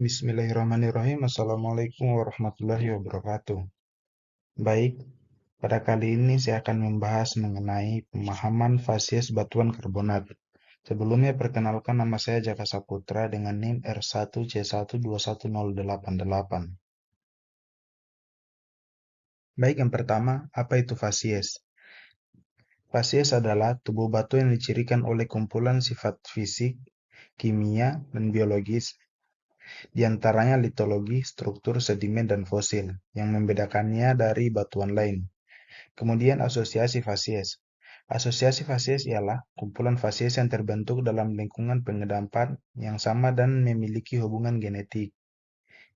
Bismillahirrahmanirrahim. Assalamualaikum warahmatullahi wabarakatuh. Baik, pada kali ini saya akan membahas mengenai pemahaman fasies batuan karbonat. Sebelumnya perkenalkan, nama saya Jaka Saputra dengan NIM R1C121088. Baik, yang pertama, apa itu fasies? Fasies adalah tubuh batu yang dicirikan oleh kumpulan sifat fisik, kimia, dan biologis, di antaranya litologi, struktur, sedimen, dan fosil, yang membedakannya dari batuan lain. Kemudian asosiasi fasies. Asosiasi fasies ialah kumpulan fasies yang terbentuk dalam lingkungan pengendapan yang sama dan memiliki hubungan genetik.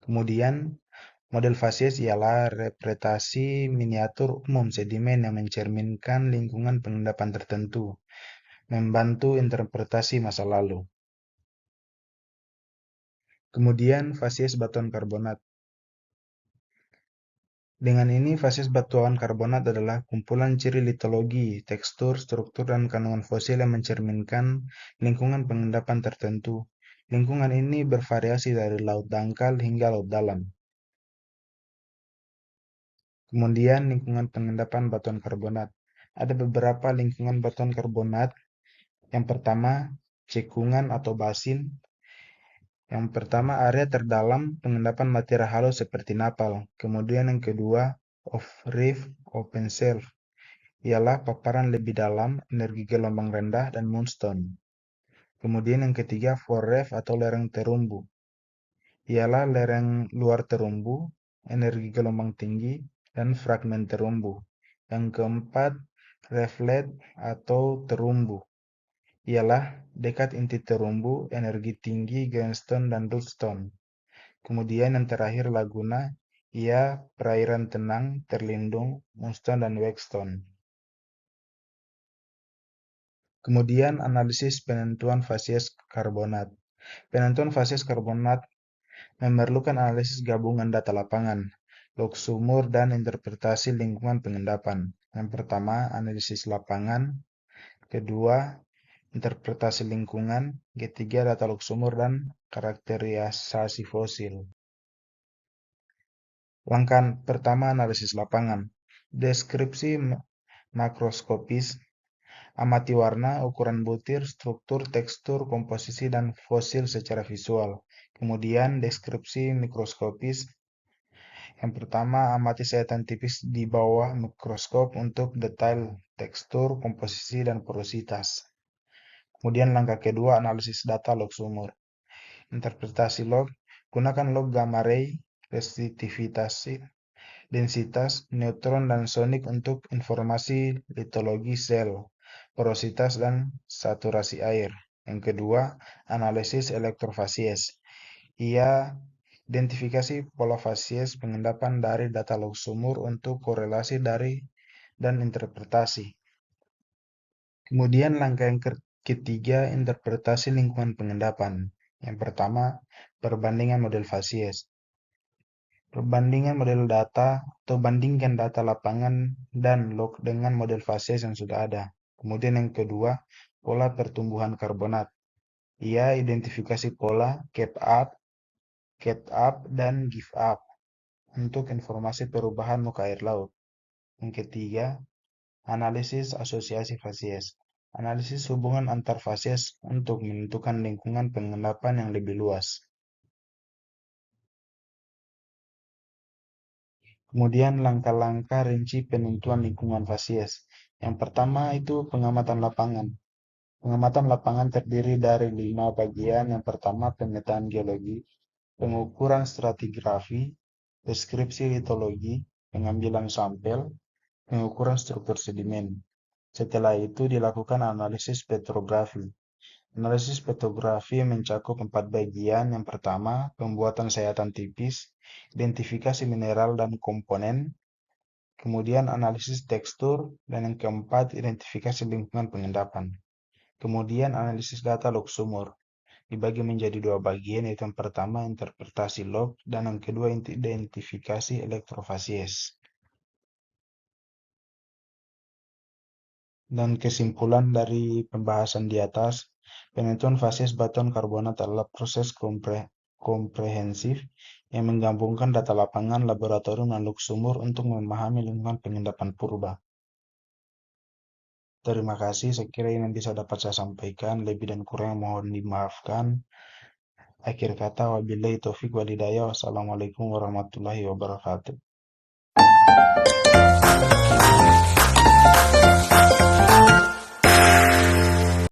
Kemudian model fasies ialah representasi miniatur umum sedimen yang mencerminkan lingkungan pengendapan tertentu, membantu interpretasi masa lalu. Kemudian fasies batuan karbonat. Dengan ini, fasies batuan karbonat adalah kumpulan ciri litologi, tekstur, struktur, dan kandungan fosil yang mencerminkan lingkungan pengendapan tertentu. Lingkungan ini bervariasi dari laut dangkal hingga laut dalam. Kemudian, lingkungan pengendapan batuan karbonat. Ada beberapa lingkungan batuan karbonat. Yang pertama, cekungan atau basin. Yang pertama, area terdalam pengendapan material halus seperti napal. Kemudian yang kedua, off-reef open shelf, ialah paparan lebih dalam, energi gelombang rendah, dan moonstone. Kemudian yang ketiga, forereef atau lereng terumbu, ialah lereng luar terumbu, energi gelombang tinggi, dan fragmen terumbu. Yang keempat, reeflet atau terumbu, ialah dekat inti terumbu, energi tinggi, grindstone, dan rootstone. Kemudian yang terakhir, laguna, ia perairan tenang, terlindung, moonstone, dan wake-stone. Kemudian analisis penentuan fasies karbonat. Penentuan fasies karbonat memerlukan analisis gabungan data lapangan, log sumur, dan interpretasi lingkungan pengendapan. Yang pertama, analisis lapangan. Kedua, interpretasi lingkungan. Ketiga, data log sumur dan karakterisasi fosil. Langkah pertama, analisis lapangan. Deskripsi makroskopis. Amati warna, ukuran butir, struktur, tekstur, komposisi, dan fosil secara visual. Kemudian, deskripsi mikroskopis. Yang pertama, amati sayatan tipis di bawah mikroskop untuk detail tekstur, komposisi, dan porositas. Kemudian, langkah kedua, analisis data log sumur. Interpretasi log. Gunakan log gamma ray, resistivity, densitas, neutron, dan sonik untuk informasi litologi sel, porositas, dan saturasi air. Yang kedua, analisis elektrofasies. Ia identifikasi pola fasies pengendapan dari data log sumur untuk korelasi dari dan interpretasi. Kemudian langkah yang ketiga, interpretasi lingkungan pengendapan. Yang pertama, perbandingan model fasies. Perbandingan model data atau bandingkan data lapangan dan log dengan model fasies yang sudah ada. Kemudian yang kedua, pola pertumbuhan karbonat. Ia identifikasi pola cat up, dan give up untuk informasi perubahan muka air laut. Yang ketiga, analisis asosiasi fasies. Analisis hubungan antar fasies untuk menentukan lingkungan pengendapan yang lebih luas. Kemudian langkah-langkah rinci penentuan lingkungan fasies. Yang pertama itu pengamatan lapangan. Pengamatan lapangan terdiri dari 5 bagian. Yang pertama, pemetaan geologi, pengukuran stratigrafi, deskripsi litologi, pengambilan sampel, pengukuran struktur sedimen. Setelah itu dilakukan analisis petrografi. Analisis petrografi mencakup 4 bagian. Yang pertama, pembuatan sayatan tipis, identifikasi mineral dan komponen, kemudian analisis tekstur, dan yang keempat, identifikasi lingkungan pengendapan. Kemudian analisis data log sumur. Dibagi menjadi 2 bagian, yaitu yang pertama interpretasi log dan yang kedua identifikasi elektrofasies. Dan kesimpulan dari pembahasan di atas, penentuan fases batuan karbonat adalah proses komprehensif yang menggabungkan data lapangan, laboratorium, dan sumur untuk memahami lingkungan pengendapan purba. Terima kasih, saya kira ini yang bisa dapat saya sampaikan. Lebih dan kurang mohon dimaafkan. Akhir kata, wabillahi taufiq walhidayah. Wassalamualaikum warahmatullahi wabarakatuh.